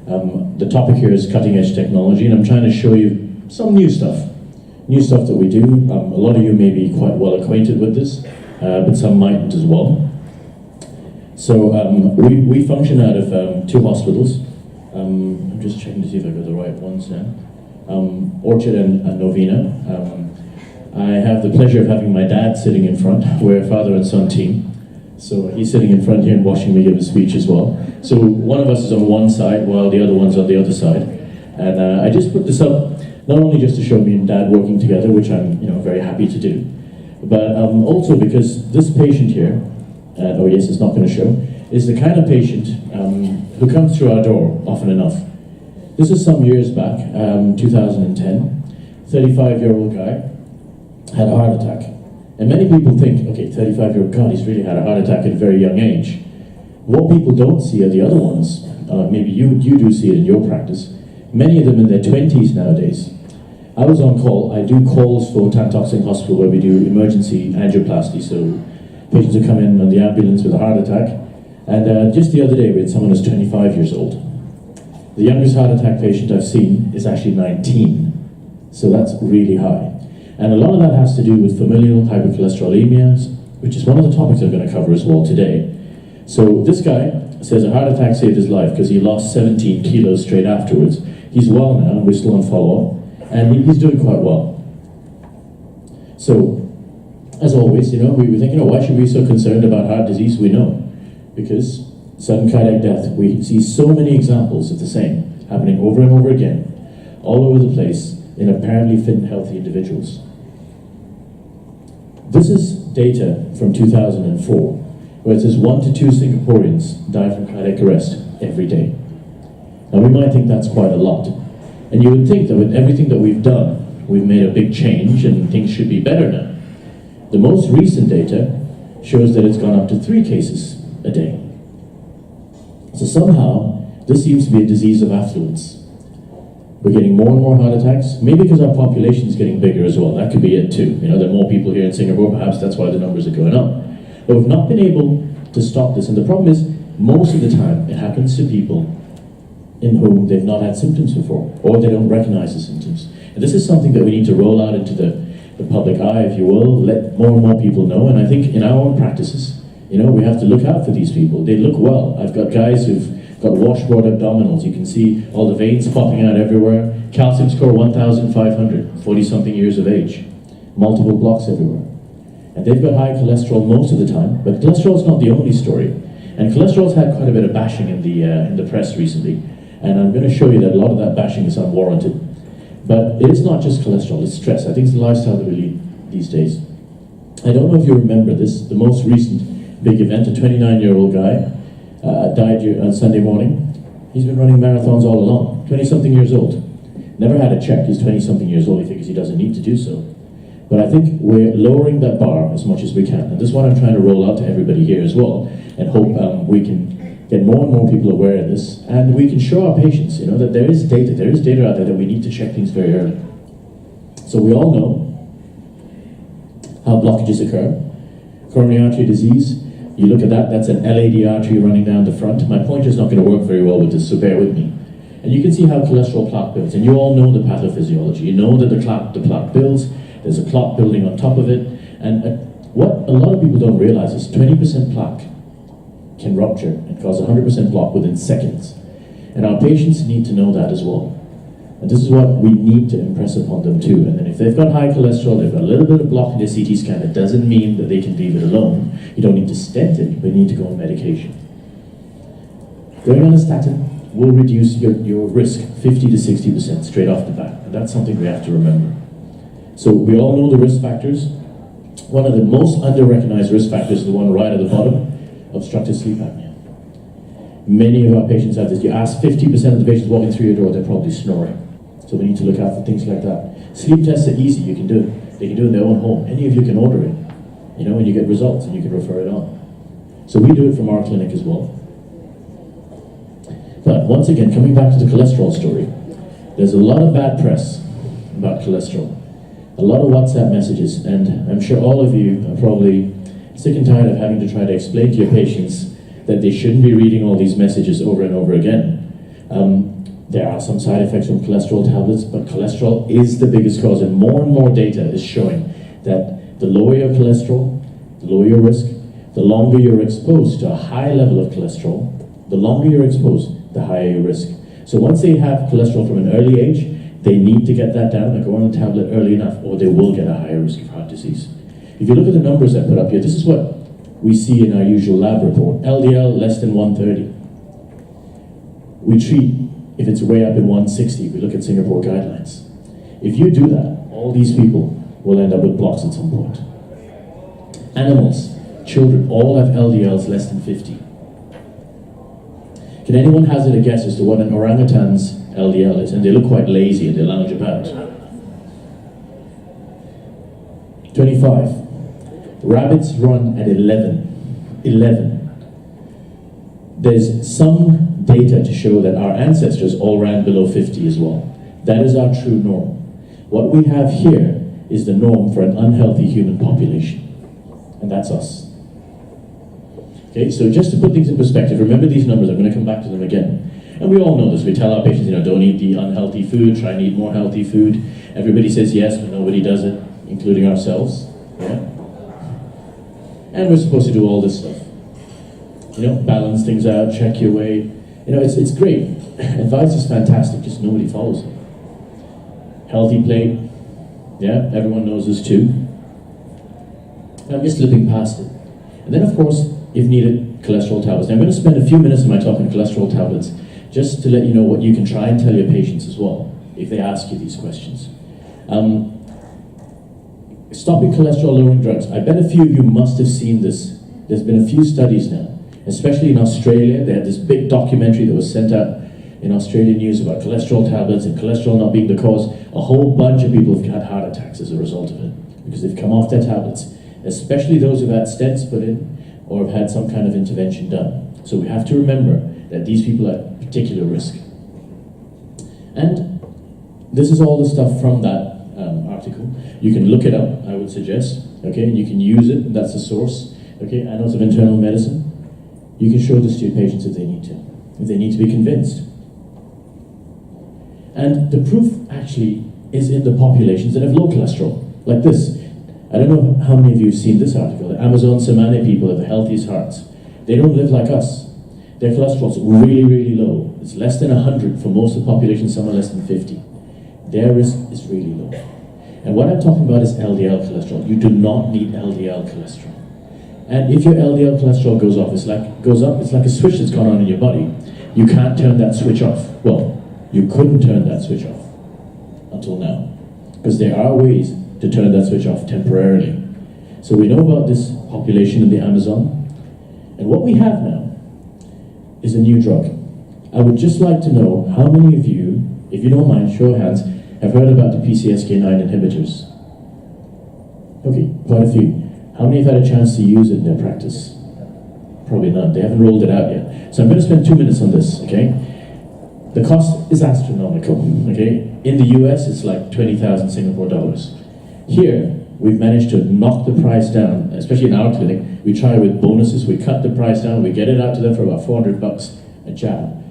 The topic here is cutting edge technology, and I'm trying to show you some new stuff that we do. A lot of you may be quite well acquainted with this, but some mightn't as well. So we function out of two hospitals. I'm just checking to see if I got the right ones now. Orchard and Novena. I have the pleasure of having my dad sitting in front. We're a father and son team. So he's sitting in front here and watching me give a speech as well. So one of us is on one side while the other one's on the other side. And I just put this up not only just to show me and dad working together, which I'm very happy to do, but also because this patient here, oh yes, it's not going to show, is the kind of patient who comes through our door often enough. This is some years back, 2010, 35-year-old guy had a heart attack. And many people think, okay, 35-year-old, God, he's really had a heart attack at a very young age. What people don't see are the other ones. Maybe you do see it in your practice. Many of them in their 20s nowadays. I was on call. I do calls for Tan Tock Seng Hospital where we do emergency angioplasty. So patients who come in on the ambulance with a heart attack. And just the other day we had someone who's 25 years old. The youngest heart attack patient I've seen is actually 19. So that's really high. And a lot of that has to do with familial hypercholesterolemia, which is one of the topics I'm going to cover as well today. So this guy says a heart attack saved his life because he lost 17 kilos straight afterwards. He's well now, we're still on follow-up, and he's doing quite well. So, as always, we think, why should we be so concerned about heart disease? We know, because sudden cardiac death, we see so many examples of the same happening over and over again, all over the place, in apparently fit and healthy individuals. This is data from 2004, where it says 1 to 2 Singaporeans die from cardiac arrest every day. Now we might think that's quite a lot. And you would think that with everything that we've done, we've made a big change and things should be better now. The most recent data shows that it's gone up to 3 cases a day. So somehow, this seems to be a disease of affluence. We're getting more and more heart attacks, maybe because our population is getting bigger as well. That could be it too. There are more people here in Singapore, perhaps that's why the numbers are going up. But we've not been able to stop this. And the problem is, most of the time, it happens to people in whom they've not had symptoms before, or they don't recognize the symptoms. And this is something that we need to roll out into the public eye, if you will, let more and more people know. And I think in our own practices, we have to look out for these people. They look well. I've got guys who've got washboard abdominals. You can see all the veins popping out everywhere. Calcium score 1,500, 40-something years of age. Multiple blocks everywhere. And they've got high cholesterol most of the time, but cholesterol's not the only story. And cholesterol's had quite a bit of bashing in the press recently. And I'm going to show you that a lot of that bashing is unwarranted. But it is not just cholesterol, it's stress. I think it's the lifestyle that we lead these days. I don't know if you remember this, the most recent big event, a 29-year-old guy died on Sunday morning. He's been running marathons all along, 20-something years old. Never had a check, he's 20-something years old, he figures he doesn't need to do so. But I think we're lowering that bar as much as we can. And this is what I'm trying to roll out to everybody here as well, and hope we can get more and more people aware of this, and we can show our patients, that there is data out there that we need to check things very early. So we all know how blockages occur. Coronary artery disease, you look at that, that's an LAD artery running down the front. My pointer's not going to work very well with this, so bear with me. And you can see how cholesterol plaque builds, and you all know the pathophysiology. You know that the plaque builds, there's a clot building on top of it, and what a lot of people don't realize is 20% plaque can rupture and cause 100% block within seconds. And our patients need to know that as well. And this is what we need to impress upon them too. And then if they've got high cholesterol, they've got a little bit of block in their CT scan, that doesn't mean that they can leave it alone. You don't need to stent it, but you need to go on medication. Going on a statin will reduce your risk 50 to 60% straight off the bat. And that's something we have to remember. So we all know the risk factors. One of the most under-recognized risk factors is the one right at the bottom, obstructive sleep apnea. Many of our patients have this. You ask 50% of the patients walking through your door, they're probably snoring. So we need to look out for things like that. Sleep tests are easy, you can do it. They can do it in their own home. Any of you can order it, and you get results and you can refer it on. So we do it from our clinic as well. But once again, coming back to the cholesterol story, there's a lot of bad press about cholesterol. A lot of WhatsApp messages, and I'm sure all of you are probably sick and tired of having to try to explain to your patients that they shouldn't be reading all these messages over and over again. There are some side effects from cholesterol tablets, but cholesterol is the biggest cause, and more data is showing that the lower your cholesterol, the lower your risk, the longer you're exposed to a high level of cholesterol, the longer you're exposed, the higher your risk. So once they have cholesterol from an early age, they need to get that down and go on a tablet early enough, or they will get a higher risk of heart disease. If you look at the numbers I put up here, this is what we see in our usual lab report. LDL less than 130. We treat if it's way up in 160. We look at Singapore guidelines. If you do that, all these people will end up with blocks at some point. Animals, children, all have LDLs less than 50. Can anyone hazard a guess as to what an orangutan's LDL is? And they look quite lazy and they lounge about. 25. Rabbits run at 11. 11. There's some data to show that our ancestors all ran below 50 as well. That is our true norm. What we have here is the norm for an unhealthy human population. And that's us. Okay, so just to put things in perspective, remember these numbers, I'm going to come back to them again. And we all know this, we tell our patients, don't eat the unhealthy food, try and eat more healthy food. Everybody says yes, but nobody does it, including ourselves. Yeah? And we're supposed to do all this stuff. Balance things out, check your weight. It's great. Advice is fantastic, just nobody follows it. Healthy plate, yeah, everyone knows this too. I'm just slipping past it. And then of course, if needed, cholesterol tablets. Now I'm going to spend a few minutes of my talk on cholesterol tablets, just to let you know what you can try and tell your patients as well, if they ask you these questions. Stopping cholesterol-lowering drugs. I bet a few of you must have seen this. There's been a few studies now, especially in Australia. They had this big documentary that was sent out in Australian news about cholesterol tablets and cholesterol not being the cause. A whole bunch of people have had heart attacks as a result of it, because they've come off their tablets, especially those who've had stents put in or have had some kind of intervention done. So we have to remember that these people are at particular risk. And this is all the stuff from that article. You can look it up, I would suggest, okay, and you can use it, that's the source, okay, Annals of Internal Medicine. You can show this to your patients if they need to be convinced. And the proof actually is in the populations that have low cholesterol, like this. I don't know how many of you have seen this article. The Amazon Samana people have the healthiest hearts. They don't live like us. Their cholesterol's really, really low. It's less than 100 for most of the population, some are less than 50. Their risk is really low. And what I'm talking about is LDL cholesterol. You do not need LDL cholesterol. And if your LDL cholesterol goes up, it's like a switch that's gone on in your body. You can't turn that switch off. Well, you couldn't turn that switch off until now, because there are ways to turn that switch off temporarily. So we know about this population in the Amazon, and what we have now is a new drug. I would just like to know how many of you, if you don't mind, show of hands, have heard about the PCSK9 inhibitors. Okay, quite a few. How many have had a chance to use it in their practice? Probably none. They haven't rolled it out yet. So I'm going to spend 2 minutes on this, okay? The cost is astronomical, okay? In the US, it's like 20,000 Singapore dollars. Here, we've managed to knock the price down, especially in our clinic. We try with bonuses, we cut the price down, we get it out to them for about 400 bucks a jab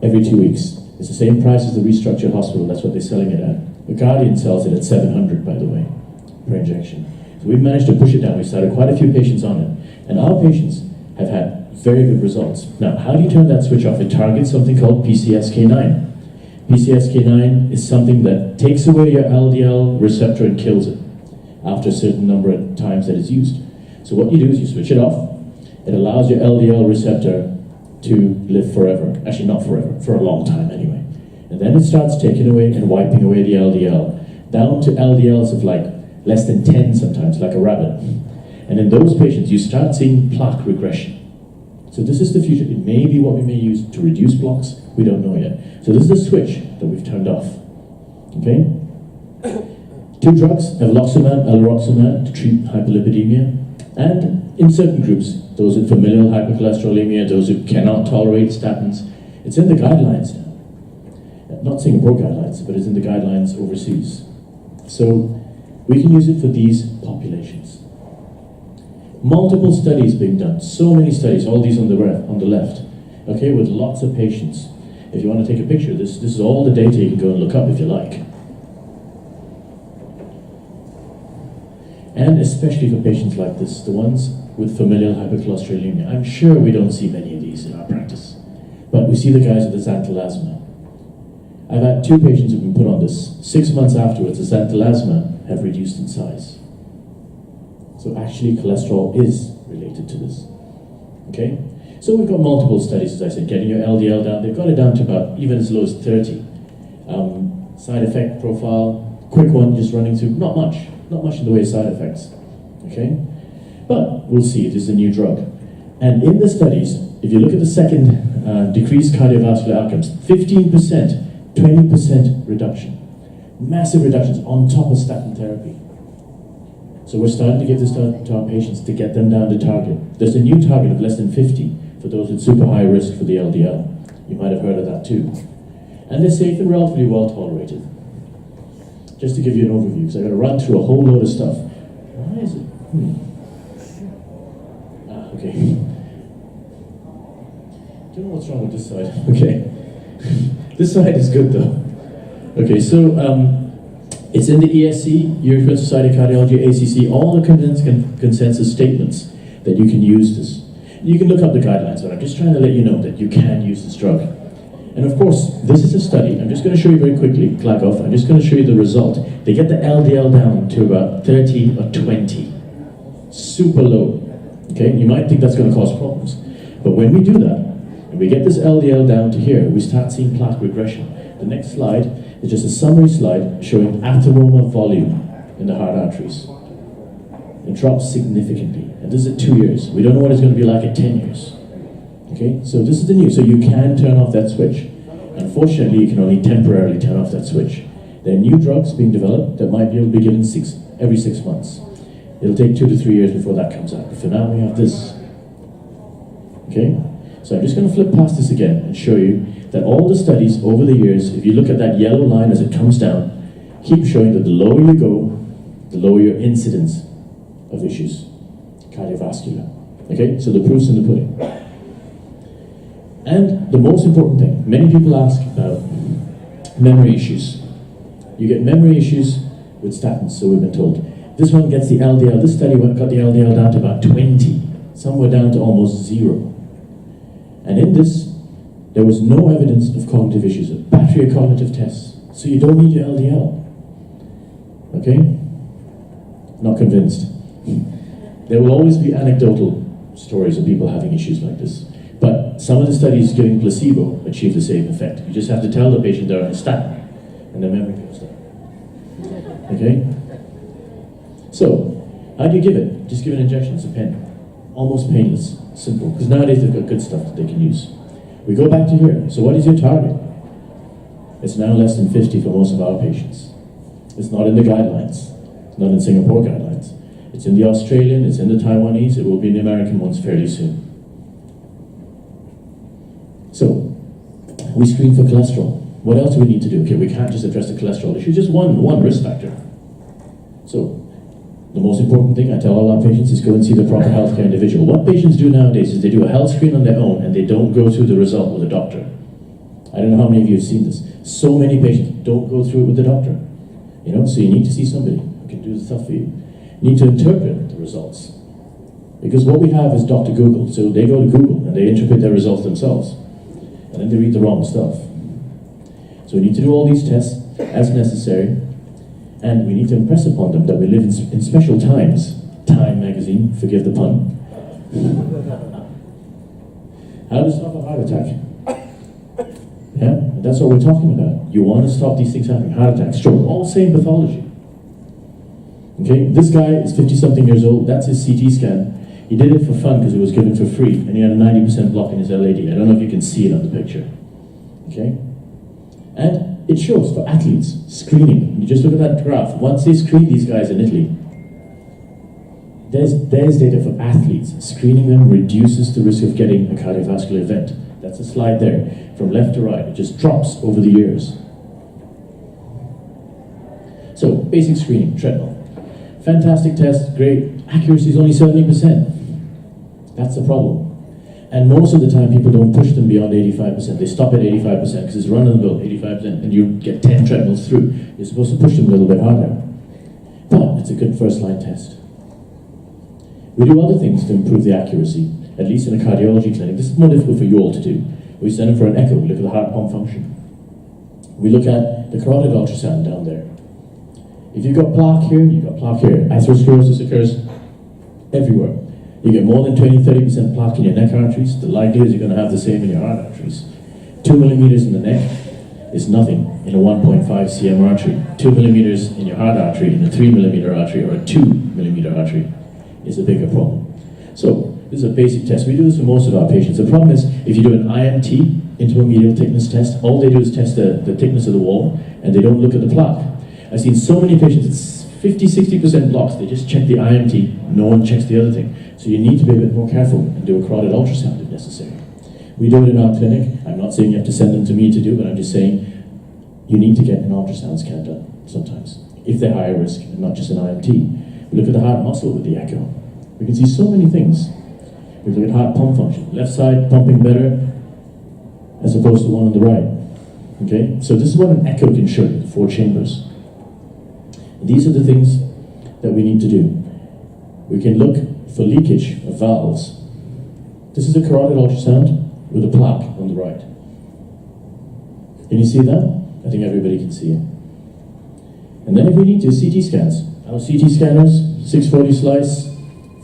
every 2 weeks. It's the same price as the restructured hospital, that's what they're selling it at. The Guardian sells it at 700, by the way, per injection. So we've managed to push it down. We started quite a few patients on it. And our patients have had very good results. Now, how do you turn that switch off? It targets something called PCSK9. PCSK9 is something that takes away your LDL receptor and kills it after a certain number of times that it's used. So what you do is you switch it off. It allows your LDL receptor to live forever. Actually, not forever, for a long time anyway. And then it starts taking away and wiping away the LDL, down to LDLs of like less than 10 sometimes, like a rabbit. And in those patients, you start seeing plaque regression. So this is the future. It may be what we may use to reduce blocks. We don't know yet. So this is the switch that we've turned off. Okay? 2 drugs, evolocimab, alloximab, to treat hyperlipidemia. And in certain groups, those with familial hypercholesterolemia, those who cannot tolerate statins, it's in the guidelines now. Not Singapore guidelines, but it's in the guidelines overseas. So we can use it for these populations. Multiple studies being done, so many studies, all these on the left, okay, with lots of patients. If you want to take a picture, this is all the data you can go and look up if you like. And especially for patients like this, the ones with familial hypercholesterolemia. I'm sure we don't see many of these in our practice, but we see the guys with the xanthal asthma. I've had 2 patients who've been put on this. 6 months afterwards, the xanthal asthma have reduced in size. So actually, cholesterol is related to this. Okay? So we've got multiple studies, as I said, getting your LDL down. They've got it down to about even as low as 30. Side effect profile, quick one, just running through, not much in the way of side effects. Okay? But we'll see, it is a new drug. And in the studies, if you look at the second decreased cardiovascular outcomes, 15%, 20% reduction. Massive reductions on top of statin therapy. So we're starting to give this to our patients to get them down to target. There's a new target of less than 50 for those with super high risk for the LDL. You might have heard of that too. And they're safe and relatively well tolerated. Just to give you an overview, because I've got to run through a whole load of stuff. Why is it? Okay. Don't know what's wrong with this side. Okay. This side is good though. Okay, so it's in the ESC, European Society of Cardiology, ACC, all the consensus statements that you can use this. You can look up the guidelines, but I'm just trying to let you know that you can use this drug. And of course, this is a study. I'm just going to show you very quickly, clag off. I'm just going to show you the result. They get the LDL down to about 30 or 20. Super low. Okay, you might think that's going to cause problems. But when we do that, and we get this LDL down to here, we start seeing plaque regression. The next slide is just a summary slide showing atheroma volume in the heart arteries. It drops significantly. And this is at 2 years. We don't know what it's going to be like at 10 years. Okay, so this is the new, so you can turn off that switch. Unfortunately, you can only temporarily turn off that switch. There are new drugs being developed that might be able to be given every 6 months. It'll take 2 to 3 years before that comes out. But for now, we have this. Okay, so I'm just going to flip past this again and show you that all the studies over the years, if you look at that yellow line as it comes down, keep showing that the lower you go, the lower your incidence of issues, cardiovascular. Okay, so the proof's in the pudding. And the most important thing, many people ask about memory issues. You get memory issues with statins, so we've been told. This one gets the LDL, this study got the LDL down to about 20, somewhere down to almost 0. And in this, there was no evidence of cognitive issues, a battery of cognitive tests. So you don't need your LDL. Okay? Not convinced. There will always be anecdotal stories of people having issues like this. But some of the studies giving placebo achieve the same effect. You just have to tell the patient they're on a statin, and their memory goes down. Okay? So, how do you give it? Just give an injection, it's a pen. Almost painless, simple. Because nowadays they've got good stuff that they can use. We go back to here. So what is your target? It's now less than 50 for most of our patients. It's not in the guidelines. It's not in Singapore guidelines. It's in the Australian, it's in the Taiwanese, it will be in the American ones fairly soon. So, we screen for cholesterol. What else do we need to do? Okay, we can't just address the cholesterol issue, just one risk factor. So, the most important thing I tell all our patients is go and see the proper healthcare individual. What patients do nowadays is they do a health screen on their own and they don't go through the result with a doctor. I don't know how many of you have seen this. So many patients don't go through it with the doctor. You know, so you need to see somebody who can do the stuff for you. You need to interpret the results. Because what we have is Dr. Google. So they go to Google and they interpret their results themselves. And then they read the wrong stuff. So we need to do all these tests as necessary, and we need to impress upon them that we live in special times. Time magazine, forgive the pun. How to stop a heart attack? Yeah, that's what we're talking about. You want to stop these things happening. Heart attack, stroke, all same pathology. Okay, this guy is 50-something years old. That's his CT scan. He did it for fun because it was given for free, and he had a 90% block in his LAD. I don't know if you can see it on the picture. Okay? And it shows for athletes, screening. You just look at that graph. Once they screen these guys in Italy, there's data for athletes. Screening them reduces the risk of getting a cardiovascular event. That's a slide there. From left to right, it just drops over the years. So, basic screening, treadmill. Fantastic test, great. Accuracy is only 70%. That's the problem. And most of the time, people don't push them beyond 85%. They stop at 85% because it's run of the mill, 85%, and you get 10 treadmills through. You're supposed to push them a little bit harder. But it's a good first-line test. We do other things to improve the accuracy, at least in a cardiology clinic. This is more difficult for you all to do. We send them for an echo, we look at the heart pump function. We look at the carotid ultrasound down there. If you've got plaque here, you've got plaque here. Atherosclerosis occurs everywhere. You get more than 20-30% plaque in your neck arteries, the likelihood is you're going to have the same in your heart arteries. 2 millimeters in the neck is nothing in a 1.5 cm artery. 2 millimeters in your heart artery, in a 3 millimeter artery, or a 2 millimeter artery is a bigger problem. So, this is a basic test. We do this for most of our patients. The problem is, if you do an IMT, intermedial thickness test, all they do is test the thickness of the wall, and they don't look at the plaque. I've seen so many patients, it's 50-60% blocks, they just check the IMT, no one checks the other thing. So you need to be a bit more careful and do a carotid ultrasound if necessary. We do it in our clinic. I'm not saying you have to send them to me to do, but I'm just saying you need to get an ultrasound scan done sometimes, if they're higher risk and not just an IMT. We look at the heart muscle with the echo. We can see so many things. We look at heart pump function. Left side pumping better as opposed to one on the right. Okay? So this is what an echo can show you, the 4 chambers. And these are the things that we need to do. We can look for leakage of valves. This is a carotid ultrasound with a plaque on the right. Can you see that? I think everybody can see it. And then if we need to, CT scans. Our CT scanners, 640 slice,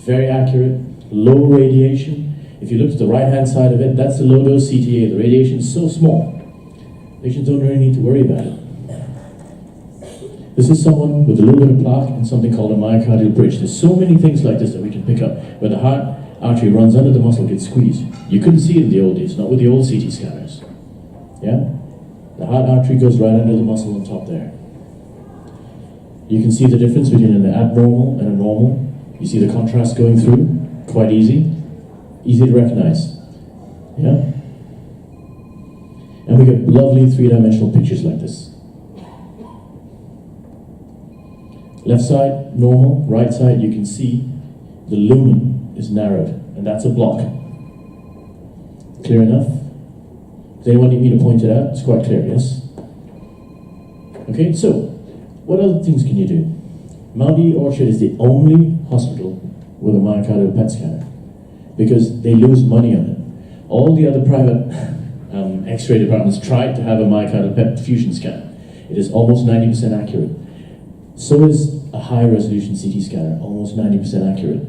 very accurate, low radiation. If you look at the right-hand side of it, that's the low-dose CTA. The radiation is so small, patients don't really need to worry about it. This is someone with a little bit of plaque and something called a myocardial bridge. There's so many things like this that we can pick up, where the heart artery runs under the muscle, gets squeezed. You couldn't see it in the old days, not with the old CT scanners. Yeah? The heart artery goes right under the muscle on top there. You can see the difference between an abnormal and a normal. You see the contrast going through, quite easy. Easy to recognize. Yeah? And we get lovely 3-dimensional pictures like this. Left side, normal. Right side, you can see the lumen is narrowed, and that's a block. Clear enough? Does anyone need me to point it out? It's quite clear, yes? Okay, so, what other things can you do? Mount E Orchard is the only hospital with a myocardial PET scanner, because they lose money on it. All the other private X-ray departments tried to have a myocardial PET fusion scan. It is almost 90% accurate. So is a high-resolution CT scanner, almost 90% accurate.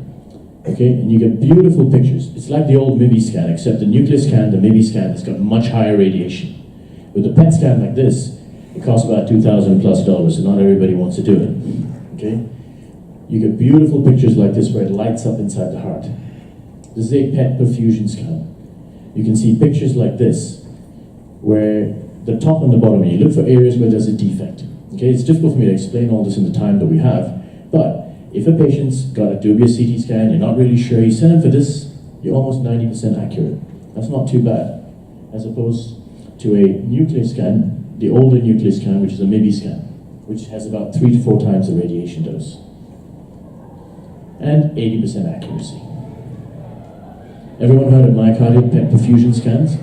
Okay, and you get beautiful pictures. It's like the old MIBI scan, except the nuclear scan, the MIBI scan, has got much higher radiation. With a PET scan like this, it costs about $2,000+, so not everybody wants to do it. Okay, you get beautiful pictures like this where it lights up inside the heart. This is a PET perfusion scan. You can see pictures like this, where the top and the bottom, you look for areas where there's a defect. Okay, it's difficult for me to explain all this in the time that we have, but if a patient's got a dubious CT scan, you're not really sure, you send them for this, you're almost 90% accurate. That's not too bad, as opposed to a nuclear scan, the older nuclear scan, which is a MIBI scan, which has about 3 to 4 times the radiation dose. And 80% accuracy. Everyone heard of myocardial PET perfusion scans?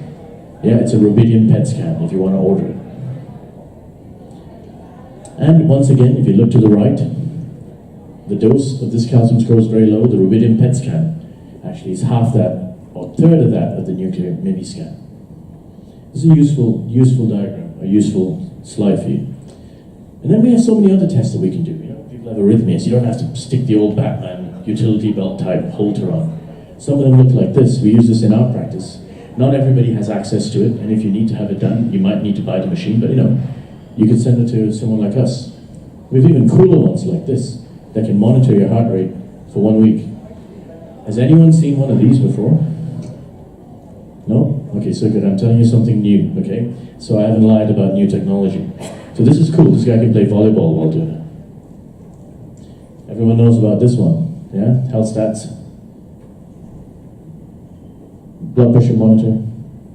Yeah, it's a rubidium PET scan if you want to order it. And once again, if you look to the right, the dose of this calcium score is very low. The rubidium PET scan actually is half that, or third of that of the nuclear MIBI scan. This is a useful diagram, a useful slide for you. And then we have so many other tests that we can do. You know, people have arrhythmias. You don't have to stick the old Batman utility belt type Holter on. Some of them look like this. We use this in our practice. Not everybody has access to it, and if you need to have it done, you might need to buy the machine, but you know, you can send it to someone like us. We have even cooler ones like this that can monitor your heart rate for 1 week. Has anyone seen one of these before? No? Okay, so good. I'm telling you something new, okay? So I haven't lied about new technology. So this is cool. This guy can play volleyball while doing it. Everyone knows about this one, yeah? Health stats. Blood pressure monitor,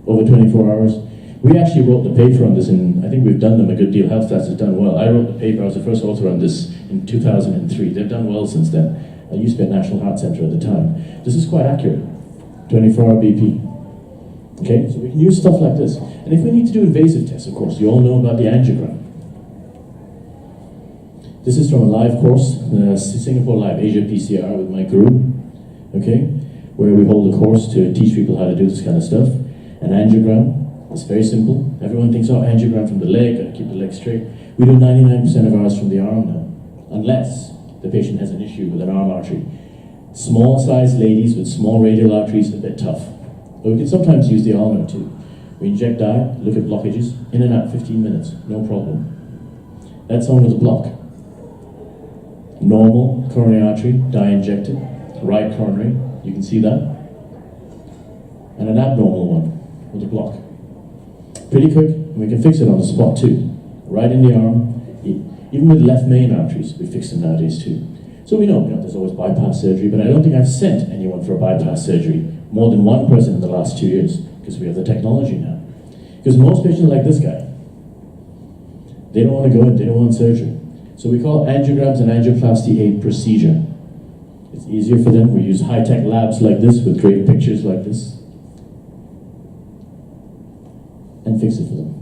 over 24 hours. We actually wrote the paper on this, and I think we've done them a good deal. Health Stats has done well. I wrote the paper, I was the first author on this in 2003. They've done well since then. I used to be at National Heart Center at the time. This is quite accurate, 24-hour BP. Okay, so we can use stuff like this. And if we need to do invasive tests, of course, you all know about the angiogram. This is from a live course, Singapore Live Asia PCR with my guru, okay, where we hold a course to teach people how to do this kind of stuff. An angiogram, it's very simple. Everyone thinks, oh, angiogram from the leg, gotta keep the leg straight. We do 99% of ours from the arm now, unless the patient has an issue with an arm artery. Small sized ladies with small radial arteries, a bit tough. But we can sometimes use the ulnar too. We inject dye, look at blockages, in and out, 15 minutes, no problem. That's on with a block. Normal coronary artery, dye injected, right coronary, you can see that. And an abnormal one with a block. Pretty quick, and we can fix it on the spot too. Right in the arm, even with left main arteries, we fix them nowadays too. So we know there's always bypass surgery, but I don't think I've sent anyone for a bypass surgery, more than one person in the last 2 years, because we have the technology now. Because most patients like this guy, they don't want to go in, they don't want surgery. So we call angiograms and angioplasty a procedure. It's easier for them. We use high-tech labs like this with great pictures like this, and fix it for them.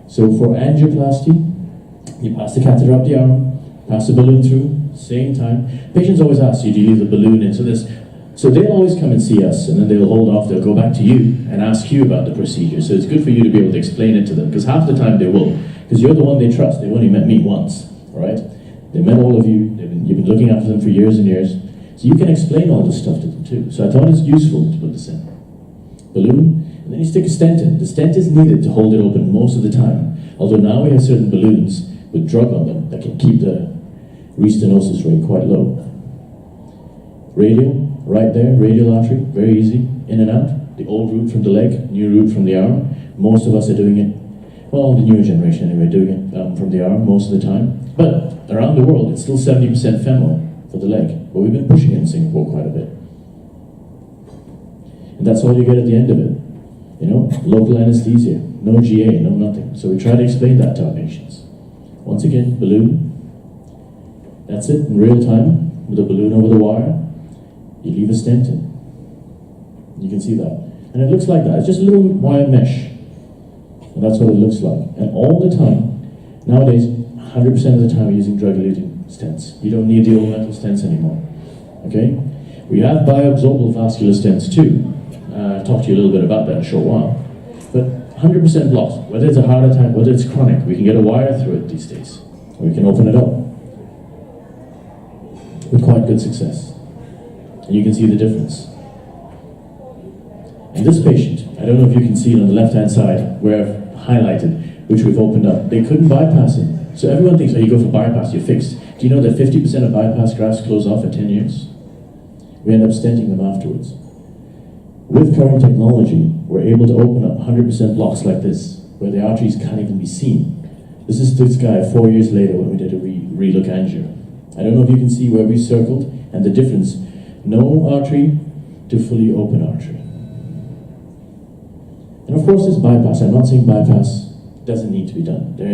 So for angioplasty, you pass the catheter up the arm, pass the balloon through, same time. Patients always ask you, do you leave the balloon in? So they'll always come and see us, and then they'll hold off, they'll go back to you and ask you about the procedure. So it's good for you to be able to explain it to them, because half the time they will, because you're the one they trust. They've only met me once, all right? They met all of you, you've been looking after them for years and years, so you can explain all this stuff to them too. So I thought it's useful to put this in. Balloon, and then you stick a stent in. The stent is needed to hold it open most of the time, although now we have certain balloons with drug on them that can keep the restenosis rate quite low. Radial, right there, radial artery, very easy, in and out. The old route from the leg, new route from the arm. Most of us are doing it, well, the newer generation anyway, doing it from the arm most of the time. But around the world, it's still 70% femoral for the leg. But we've been pushing it in Singapore quite a bit. And that's all you get at the end of it. Local anesthesia, no GA, no nothing. So we try to explain that to our patients. Once again, balloon. That's it, in real time, with a balloon over the wire. You leave a stent in. You can see that. And it looks like that. It's just a little wire mesh. And that's what it looks like. And all the time, nowadays, 100% of the time we're using drug-eluting stents. You don't need the old metal stents anymore. Okay? We have bioabsorbable vascular stents too. I'll talk to you a little bit about that in a short while. But 100% blocks. Whether it's a heart attack, whether it's chronic, we can get a wire through it these days. Or we can open it up with quite good success. And you can see the difference. And this patient, I don't know if you can see it on the left-hand side, where I've highlighted, which we've opened up. They couldn't bypass it. So everyone thinks, oh, you go for bypass, you're fixed. Do you know that 50% of bypass grafts close off at 10 years? We end up stenting them afterwards. With current technology, we're able to open up 100% blocks like this, where the arteries can't even be seen. This is this guy 4 years later when we did a relook angio. I don't know if you can see where we circled, and the difference. No artery to fully open artery. And of course, this bypass, I'm not saying bypass doesn't need to be done. There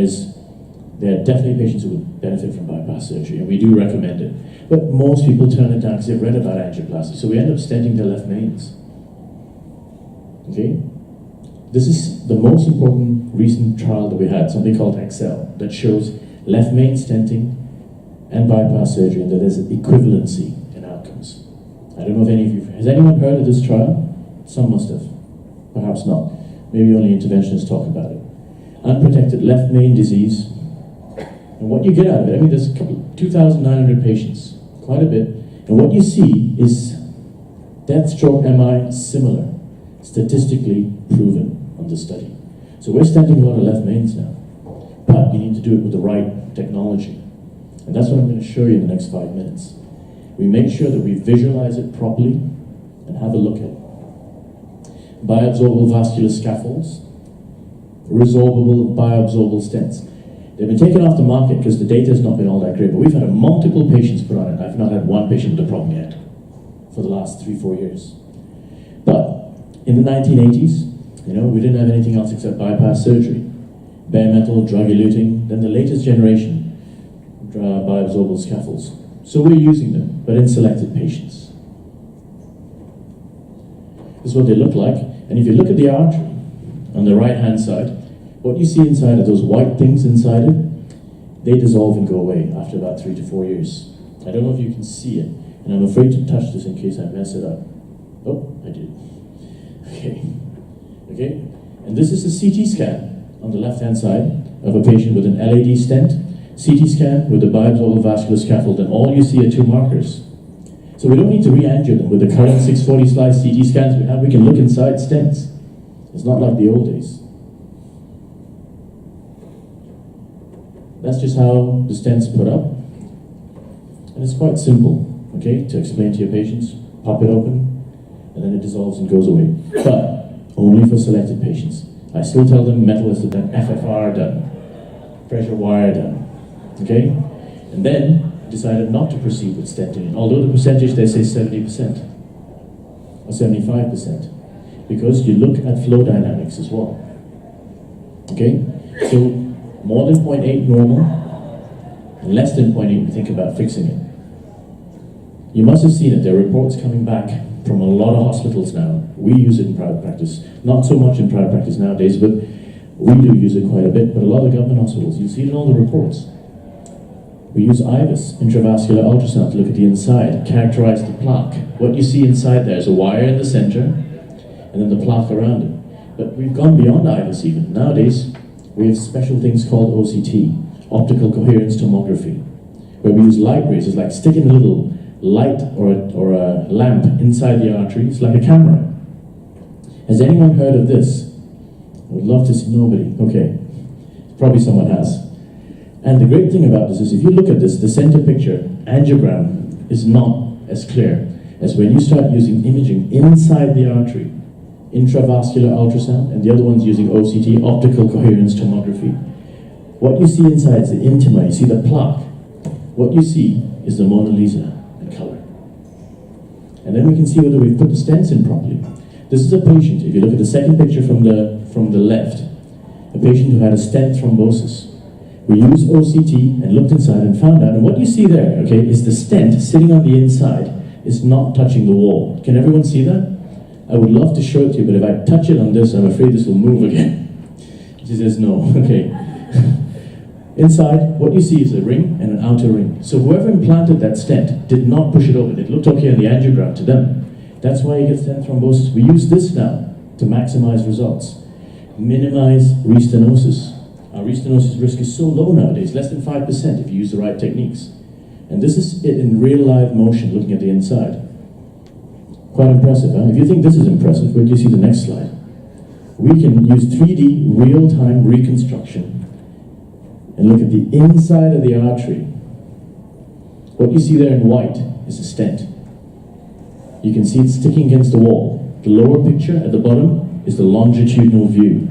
are definitely patients who would benefit from bypass surgery, and we do recommend it. But most people turn it down because they've read about angioplasty, so we end up stenting their left mains. Okay? This is the most important recent trial that we had, something called Excel, that shows left main stenting and bypass surgery, and that there's an equivalency in outcomes. I don't know if any of you, has anyone heard of this trial? Some must have, perhaps not. Maybe only interventionists talk about it. Unprotected left main disease, and what you get out of it, I mean, there's 2,900 patients, quite a bit, and what you see is death, stroke, MI similar, statistically proven on this study. So we're stenting a lot of left mains now, but you need to do it with the right technology. And that's what I'm going to show you in the next 5 minutes. We make sure that we visualize it properly and have a look at it. Bioabsorbable vascular scaffolds, resorbable bioabsorbable stents. They've been taken off the market because the data has not been all that great, but we've had multiple patients put on it. I've not had one patient with a problem yet for the last 3-4 years. But in the 1980s, we didn't have anything else except bypass surgery. Bare metal, drug-eluting, then the latest generation, bioabsorbable scaffolds. So we're using them, but in selected patients. This is what they look like. And if you look at the artery on the right-hand side, what you see inside of those white things inside it, they dissolve and go away after about 3 to 4 years. I don't know if you can see it, and I'm afraid to touch this in case I mess it up. Oh, I did. Okay. And this is a CT scan on the left-hand side of a patient with an LAD stent, CT scan with the biaxial vascular scaffold, and all you see are 2 markers. So we don't need to re-angio them. With the current 640 slice CT scans we have, we can look inside stents. It's not like the old days. That's just how the stent's put up. And it's quite simple, okay, to explain to your patients. Pop it open, and then it dissolves and goes away. But only for selected patients. I still tell them metal is done, FFR done, pressure wire done, okay? And then decided not to proceed with stenting, although the percentage they say 70% or 75%, because you look at flow dynamics as well. Okay, so more than 0.8 normal, and less than 0.8 we think about fixing it. You must have seen it. There are reports coming back from a lot of hospitals now. We use it in private practice, not so much in private practice nowadays, but we do use it quite a bit. But a lot of government hospitals, you see it in all the reports. We use IVUS, intravascular ultrasound, to look at the inside, characterize the plaque. What you see inside there is a wire in the center, and then the plaque around it. But we've gone beyond IVUS even. Nowadays, we have special things called OCT, optical coherence tomography, where we use light rays. It's like sticking a little light or a lamp inside the artery. It's like a camera. Has anyone heard of this? I would love to see. Nobody. Okay. Probably someone has. And the great thing about this is if you look at this, the center picture, angiogram, is not as clear as when you start using imaging inside the artery, intravascular ultrasound, and the other one's using OCT, optical coherence tomography. What you see inside is the intima, you see the plaque. What you see is the Mona Lisa in color. And then we can see whether we've put the stents in properly. This is a patient, if you look at the second picture from the left, a patient who had a stent thrombosis. We used OCT and looked inside and found out, and what you see there, okay, is the stent sitting on the inside is not touching the wall. Can everyone see that? I would love to show it to you, but if I touch it on this, I'm afraid this will move again. She says no, okay. Inside, what you see is a ring and an outer ring. So whoever implanted that stent did not push it open. It looked okay on the angiogram to them. That's why you get stent thrombosis. We use this now to maximize results. Minimize restenosis. Our restenosis risk is so low nowadays, less than 5% if you use the right techniques. And this is it in real live motion, looking at the inside. Quite impressive, huh? If you think this is impressive, wait till you see the next slide. We can use 3D real-time reconstruction and look at the inside of the artery. What you see there in white is a stent. You can see it sticking against the wall. The lower picture at the bottom is the longitudinal view.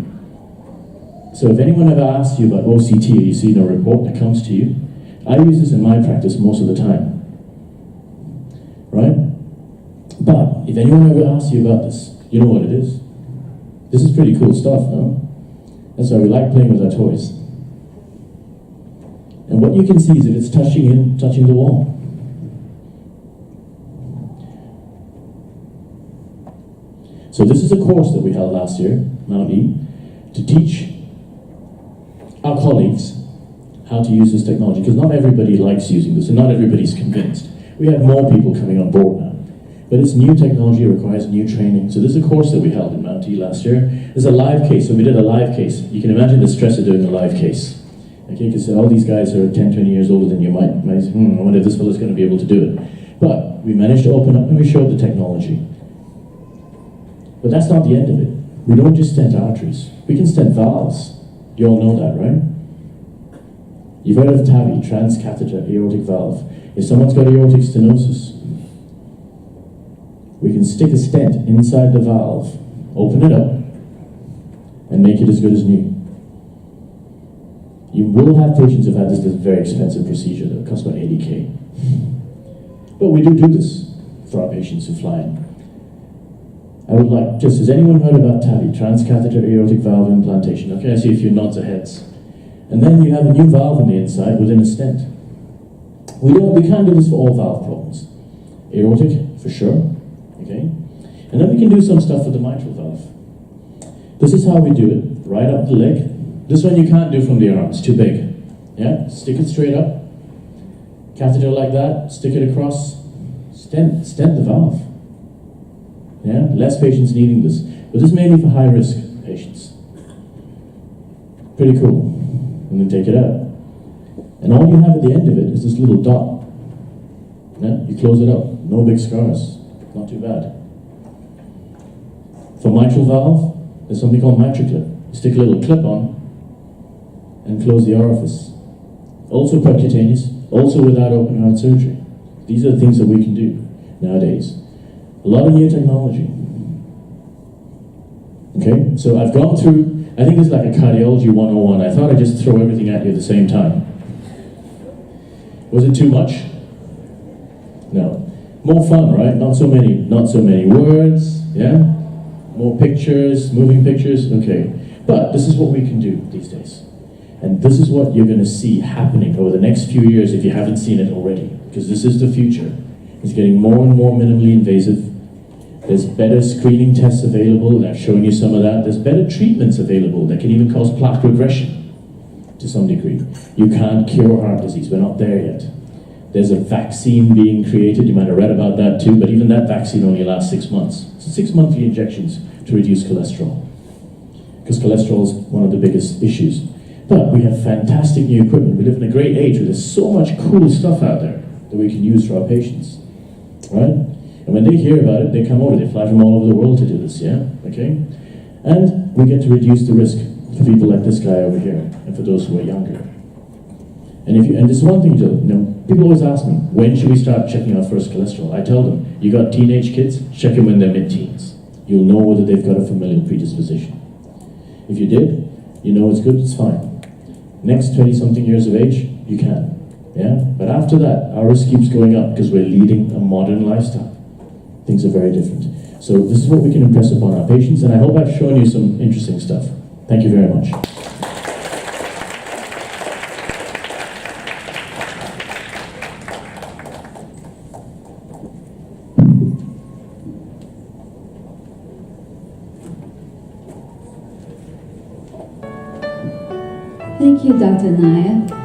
So if anyone ever asks you about OCT, or you see in a report that comes to you, I use this in my practice most of the time, right? But if anyone ever asks you about this, you know what it is. This is pretty cool stuff, no? That's why we like playing with our toys. And what you can see is if it's touching the wall. So this is a course that we held last year, Mount E, to teach our colleagues how to use this technology, because not everybody likes using this and not everybody's convinced. We have more people coming on board now. But it's new technology, it requires new training. So this is a course that we held in Mount E last year. There's a live case, so we did a live case. You can imagine the stress of doing a live case. Okay, because all these guys are 10, 20 years older than you might say, I wonder if this fellow's going to be able to do it. But we managed to open up and we showed the technology. But that's not the end of it. We don't just stent arteries. We can stent valves. You all know that, right? You've heard of TAVI, transcatheter aortic valve. If someone's got aortic stenosis, we can stick a stent inside the valve, open it up, and make it as good as new. You will have patients who've had this very expensive procedure that costs about 80K. But we do this for our patients who fly in. I would like, has anyone heard about TAVI, transcatheter aortic valve implantation? Okay, I see a few nods of heads. And then you have a new valve on the inside within a stent. We can't do this for all valve problems. Aortic, for sure, okay? And then we can do some stuff with the mitral valve. This is how we do it, right up the leg. This one you can't do from the arm, it's too big. Yeah, stick it straight up. Catheter like that, stick it across, stent the valve. Yeah, less patients needing this. But this is mainly for high risk patients. Pretty cool. And then take it out. And all you have at the end of it is this little dot. Yeah, you close it up, no big scars, not too bad. For mitral valve, there's something called MitraClip. You stick a little clip on and close the orifice. Also percutaneous, also without open heart surgery. These are the things that we can do nowadays. A lot of new technology. Okay, so I've gone through, I think this is like a cardiology 101. I thought I'd just throw everything at you at the same time. Was it too much? No. More fun, right? Not so many words, yeah? More pictures, moving pictures, okay. But this is what we can do these days. And this is what you're going to see happening over the next few years if you haven't seen it already. Because this is the future. It's getting more and more minimally invasive. There's better screening tests available, and I've shown you some of that. There's better treatments available that can even cause plaque regression to some degree. You can't cure heart disease, we're not there yet. There's a vaccine being created, you might have read about that too, but even that vaccine only lasts 6 months. It's 6 monthly injections to reduce cholesterol. Because cholesterol is one of the biggest issues. But we have fantastic new equipment. We live in a great age where there's so much cool stuff out there that we can use for our patients, right? And when they hear about it, they come over, they fly from all over the world to do this, yeah? Okay? And we get to reduce the risk for people like this guy over here, and for those who are younger. And there's one thing to, people always ask me, when should we start checking our first cholesterol? I tell them, you got teenage kids, check them when they're mid-teens. You'll know whether they've got a familial predisposition. If you did, you know it's good, it's fine. Next 20-something years of age, you can. Yeah? But after that, our risk keeps going up because we're leading a modern lifestyle. Things are very different. So this is what we can impress upon our patients, and I hope I've shown you some interesting stuff. Thank you very much. Thank you, Dr. Nair.